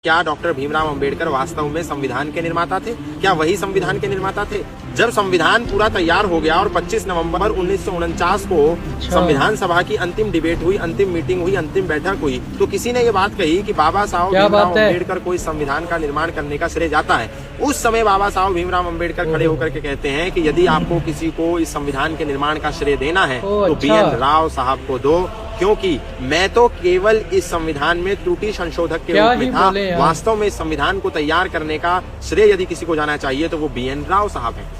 क्या डॉक्टर भीमराव अंबेडकर वास्तव में संविधान के निर्माता थे? क्या वही संविधान के निर्माता थे? जब संविधान पूरा तैयार हो गया और 25 नवंबर 1949 को संविधान सभा की अंतिम डिबेट हुई, अंतिम मीटिंग हुई, अंतिम बैठक हुई, तो किसी ने ये बात कही कि बाबा साहब भीमराव अंबेडकर को इस संविधान का निर्माण करने का श्रेय जाता है। उस समय बाबा साहब भीमराव अंबेडकर खड़े होकर के कहते हैं कि यदि आपको किसी को इस संविधान के निर्माण का श्रेय देना है तो BN राव साहब को दो, क्योंकि मैं तो केवल इस संविधान में त्रुटि संशोधक के रूप में था। वास्तव में इस संविधान को तैयार करने का श्रेय यदि किसी को जाना चाहिए तो वो BN राव साहब हैं।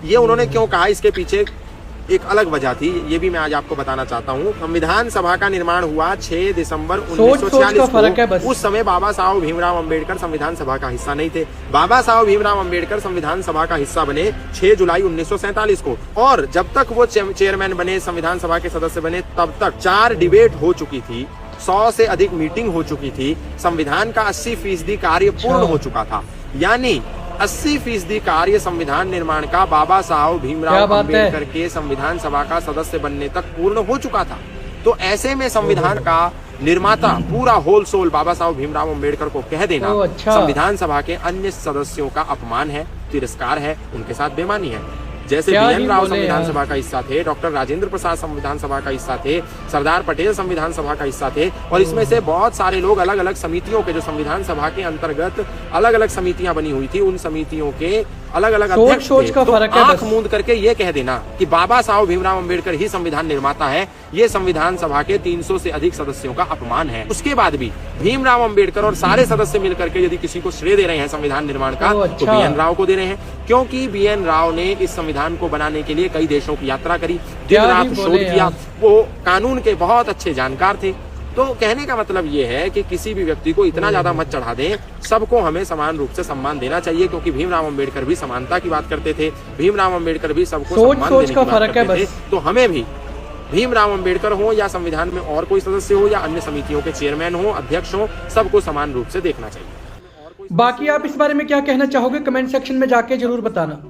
ये उन्होंने क्यों कहा, इसके पीछे एक अलग वजह थी, ये भी मैं आज आपको बताना चाहता हूँ। संविधान सभा का निर्माण हुआ 6 दिसंबर 1946 को। उस समय बाबा साहब भीमराव अंबेडकर संविधान सभा का हिस्सा नहीं थे। बाबा साहब भीमराव अंबेडकर संविधान सभा का हिस्सा बने 6 जुलाई 1947 को, और जब तक वो चेयरमैन बने, संविधान सभा के सदस्य बने, तब तक 4 डिबेट हो चुकी थी, 100 से अधिक मीटिंग हो चुकी थी, संविधान का 80% कार्य पूर्ण हो चुका था। यानी 80% कार्य संविधान निर्माण का बाबा साहब भीमराव अंबेडकर के संविधान सभा का सदस्य बनने तक पूर्ण हो चुका था। तो ऐसे में संविधान का निर्माता पूरा होल सोल बाबा साहब भीमराव अंबेडकर को कह देना संविधान सभा के अन्य सदस्यों का अपमान है, तिरस्कार है, उनके साथ बेईमानी है। जैसे BN राव संविधान सभा का हिस्सा थे, डॉक्टर राजेंद्र प्रसाद संविधान सभा का हिस्सा थे, सरदार पटेल संविधान सभा का हिस्सा थे, और इसमें से बहुत सारे लोग अलग अलग समितियों के, जो संविधान सभा के अंतर्गत अलग अलग समितियां बनी हुई थी, उन समितियों के अलग अलग अध्यक्ष थे। तो आंख मूंद करके ये कह देना कि बाबा साहब भीमराव अंबेडकर ही संविधान निर्माता है, ये संविधान सभा के 300 से अधिक सदस्यों का अपमान है। उसके बाद भी भीमराव अंबेडकर और सारे सदस्य मिलकर के यदि किसी को श्रेय दे रहे हैं संविधान निर्माण का, तो BN राव को दे रहे हैं, क्योंकि BN राव ने इस संविधान को बनाने के लिए कई देशों की यात्रा करी, दिन रात शोध किया, वो कानून के बहुत अच्छे जानकार थे। तो कहने का मतलब ये है कि किसी भी व्यक्ति को इतना ज्यादा मत चढ़ा दें, सबको हमें समान रूप से सम्मान देना चाहिए, क्योंकि भीमराव अंबेडकर भी समानता की बात करते थे, भीमराव अंबेडकर भी सबको सम्मान देने की बात करते थे। तो हमें भी भीमराव अंबेडकर हो या संविधान में और कोई सदस्य हो या अन्य समितियों के चेयरमैन हो, अध्यक्ष हो, सबको समान रूप से देखना चाहिए। बाकी आप इस बारे में क्या कहना चाहोगे, कमेंट सेक्शन में जाके जरूर बताना।